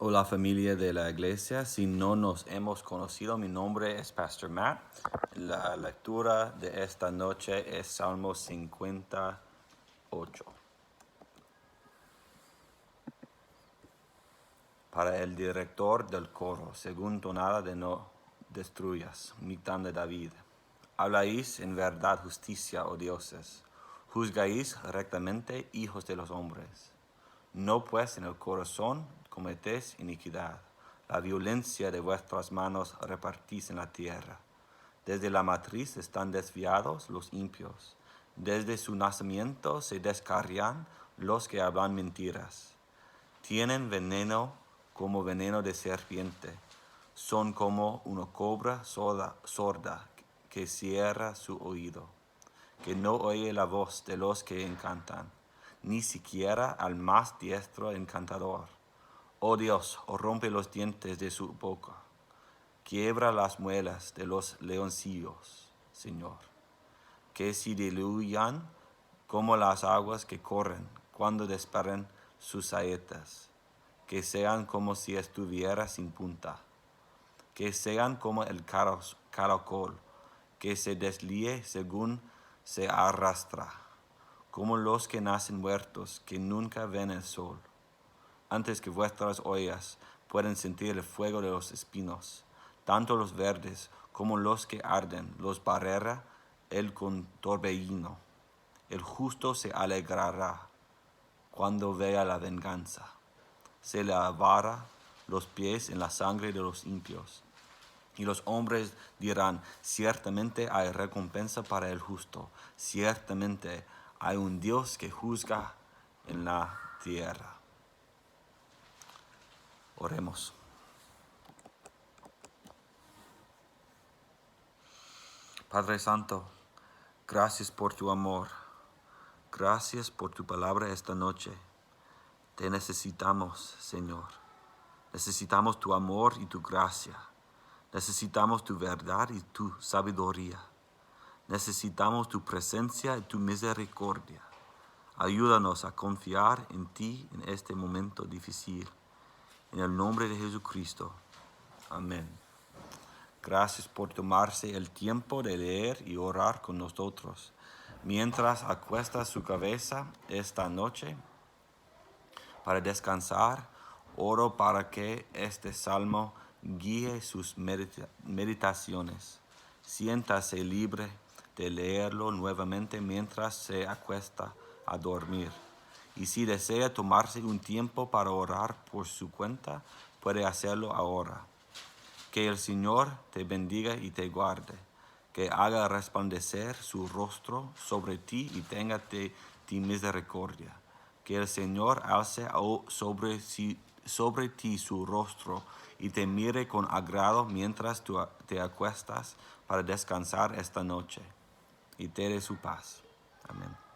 Hola familia de la iglesia, si no nos hemos conocido, mi nombre es Pastor Matt. La lectura de esta noche es Salmo 58. Para el director del coro, según tonada de no destruyas, Mictán de David. Habláis en verdad justicia, oh dioses, juzgáis rectamente, hijos de los hombres. No pues en el corazón cometéis iniquidad. La violencia de vuestras manos repartís en la tierra. Desde la matriz están desviados los impios. Desde su nacimiento se descarrían los que hablan mentiras. Tienen veneno como veneno de serpiente. Son como una cobra sorda que cierra su oído, que no oye la voz de los que encantan, ni siquiera al más diestro encantador. Oh Dios, rompe los dientes de su boca, quiebra las muelas de los leoncillos, Señor, que se diluyan como las aguas que corren cuando disparen sus saetas, que sean como si estuviera sin punta, que sean como el caracol, que se deslíe según se arrastra, como los que nacen muertos, que nunca ven el sol. Antes que vuestras ollas pueden sentir el fuego de los espinos, tanto los verdes como los que arden los barrerá el con torbellino. El justo se alegrará cuando vea la venganza. Se lavará los pies en la sangre de los impios. Y los hombres dirán, ciertamente hay recompensa para el justo, ciertamente hay un Dios que juzga en la tierra. Oremos. Padre Santo, gracias por tu amor, gracias por tu palabra esta noche. Te necesitamos, Señor. Necesitamos tu amor y tu gracia. Necesitamos tu verdad y tu sabiduría. Necesitamos tu presencia y tu misericordia. Ayúdanos a confiar en ti en este momento difícil. En el nombre de Jesucristo. Amén. Gracias por tomarse el tiempo de leer y orar con nosotros. Mientras acuesta su cabeza esta noche para descansar, oro para que este salmo guíe sus meditaciones. Siéntase libre de leerlo nuevamente mientras se acuesta a dormir. Y si desea tomarse un tiempo para orar por su cuenta, puede hacerlo ahora. Que el Señor te bendiga y te guarde, que haga resplandecer su rostro sobre ti y tenga de ti misericordia. Que el Señor alce sobre ti su rostro y te mire con agrado mientras tú te acuestas para descansar esta noche. Y te dé su paz. Amén.